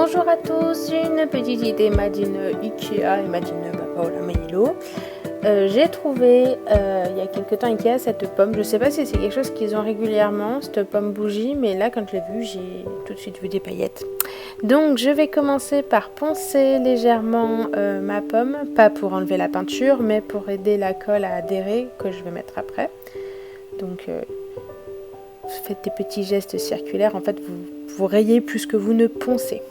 Bonjour à tous, une petite idée m'a d'une Ikea et m'a d'une Paola Manilo. J'ai trouvé il y a quelques temps Ikea cette pomme. Je sais pas si c'est quelque chose qu'ils ont régulièrement, cette pomme bougie, mais là quand je l'ai vue, j'ai tout de suite vu des paillettes. Donc je vais commencer par poncer légèrement ma pomme, pas pour enlever la peinture, mais pour aider la colle à adhérer, que je vais mettre après. Donc faites des petits gestes circulaires, en fait vous rayez plus que vous ne poncez.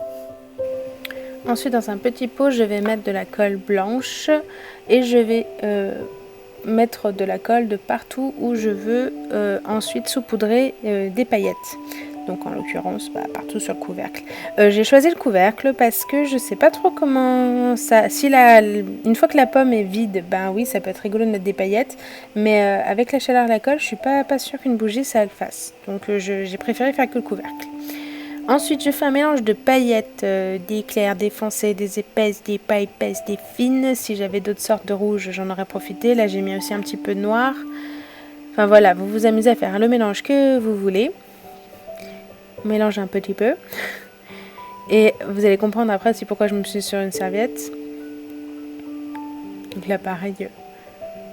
Ensuite, dans un petit pot, je vais mettre de la colle blanche et je vais mettre de la colle de partout où je veux ensuite saupoudrer des paillettes. Donc en l'occurrence, partout sur le couvercle. J'ai choisi le couvercle parce que je sais pas trop comment ça... Une fois que la pomme est vide, ben oui, ça peut être rigolo de mettre des paillettes. Mais avec la chaleur de la colle, je suis pas sûre qu'une bougie, ça le fasse. Donc j'ai préféré faire que le couvercle. Ensuite, je fais un mélange de paillettes, des claires, des foncées, des épaisses, des pas épaisses, des fines. Si j'avais d'autres sortes de rouge, j'en aurais profité. Là, j'ai mis aussi un petit peu de noir. Enfin voilà, vous vous amusez à faire le mélange que vous voulez. Mélangez un petit peu. Et vous allez comprendre après c'est pourquoi je me suis sur une serviette. Donc là, pareil,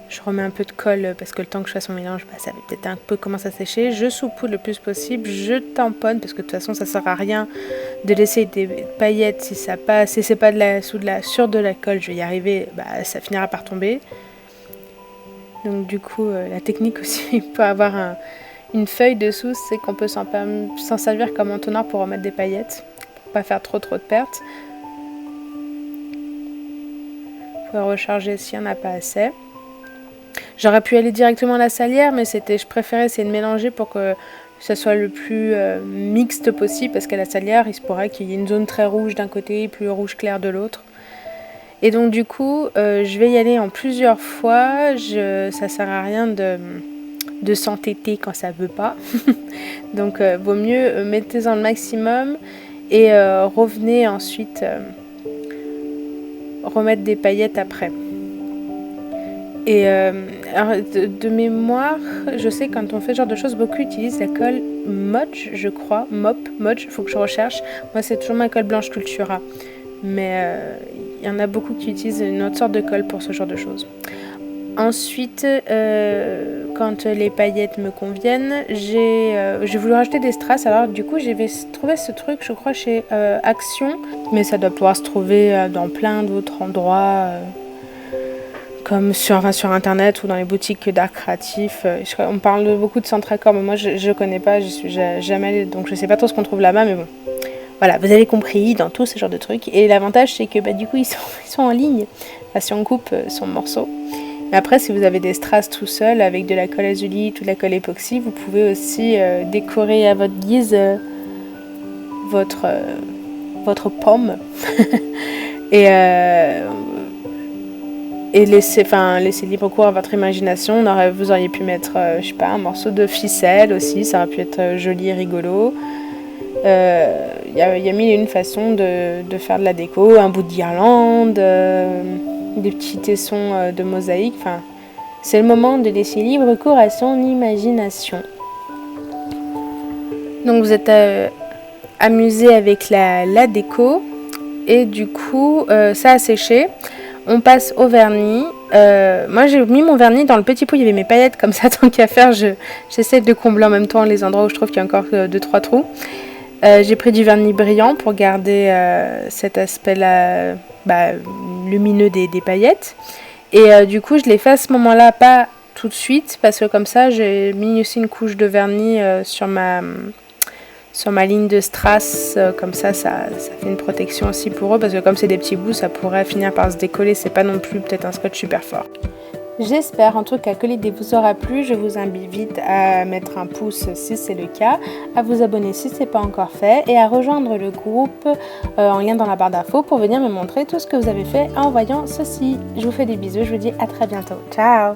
je remets un peu de colle parce que le temps que je fasse mon mélange, ça va peut-être un peu commencer à sécher. Je saupoudre le plus possible, je tamponne parce que de toute façon ça sert à rien de laisser des paillettes si ça passe, si c'est pas sur de la colle, je vais y arriver, ça finira par tomber. Donc du coup la technique aussi pour avoir une feuille dessous, c'est qu'on peut s'en servir comme entonnoir pour remettre des paillettes, pour pas faire trop de pertes. Vous pouvez recharger s'il n'y en a pas assez. J'aurais pu aller directement à la salière, mais je préférais essayer de mélanger pour que ça soit le plus mixte possible, parce qu'à la salière, il se pourrait qu'il y ait une zone très rouge d'un côté et plus rouge clair de l'autre. Et donc du coup, je vais y aller en plusieurs fois. Ça sert à rien de s'entêter quand ça veut pas. Donc vaut mieux mettez-en le maximum et revenez ensuite remettre des paillettes après. Et alors, de mémoire, je sais que quand on fait ce genre de choses, beaucoup utilisent la colle Modge, je crois. Modge, il faut que je recherche. Moi, c'est toujours ma colle blanche Cultura. Mais il y en a beaucoup qui utilisent une autre sorte de colle pour ce genre de choses. Ensuite, quand les paillettes me conviennent, j'ai voulu rajouter des strass. Alors du coup, j'ai trouvé ce truc, je crois, chez Action. Mais ça doit pouvoir se trouver dans plein d'autres endroits. Comme sur internet ou dans les boutiques d'art créatif. On parle beaucoup de Centracor, mais moi je connais pas, je suis jamais allée, donc je sais pas trop ce qu'on trouve là-bas, mais bon. Voilà, vous avez compris, dans tout ce genre de trucs. Et l'avantage, c'est que du coup, ils sont en ligne. Si on coupe son morceau. Mais après, si vous avez des strass tout seul, avec de la colle azulite ou de la colle époxy, vous pouvez aussi décorer à votre guise votre pomme. Et laissez libre cours à votre imagination. Vous auriez pu mettre, je sais pas, un morceau de ficelle aussi, ça aurait pu être joli et rigolo. Y a mille et une façons de faire de la déco, un bout de guirlande, des petits tessons de mosaïque. Enfin, c'est le moment de laisser libre cours à son imagination. Donc vous êtes amusé avec la déco et du coup ça a séché. On passe au vernis. Moi j'ai mis mon vernis dans le petit pot, il y avait mes paillettes comme ça, tant qu'à faire, j'essaie de combler en même temps les endroits où je trouve qu'il y a encore 2-3 trous. J'ai pris du vernis brillant pour garder cet aspect-là lumineux des paillettes. Et du coup je l'ai fait à ce moment-là, pas tout de suite, parce que comme ça j'ai mis aussi une couche de vernis sur ma ligne de strass, comme ça fait une protection aussi pour eux, parce que comme c'est des petits bouts, ça pourrait finir par se décoller, c'est pas non plus peut-être un scotch super fort. J'espère en tout cas que l'idée vous aura plu, je vous invite à mettre un pouce si c'est le cas, à vous abonner si c'est pas encore fait et à rejoindre le groupe en lien dans la barre d'infos pour venir me montrer tout ce que vous avez fait en voyant ceci. Je vous fais des bisous, je vous dis à très bientôt, ciao.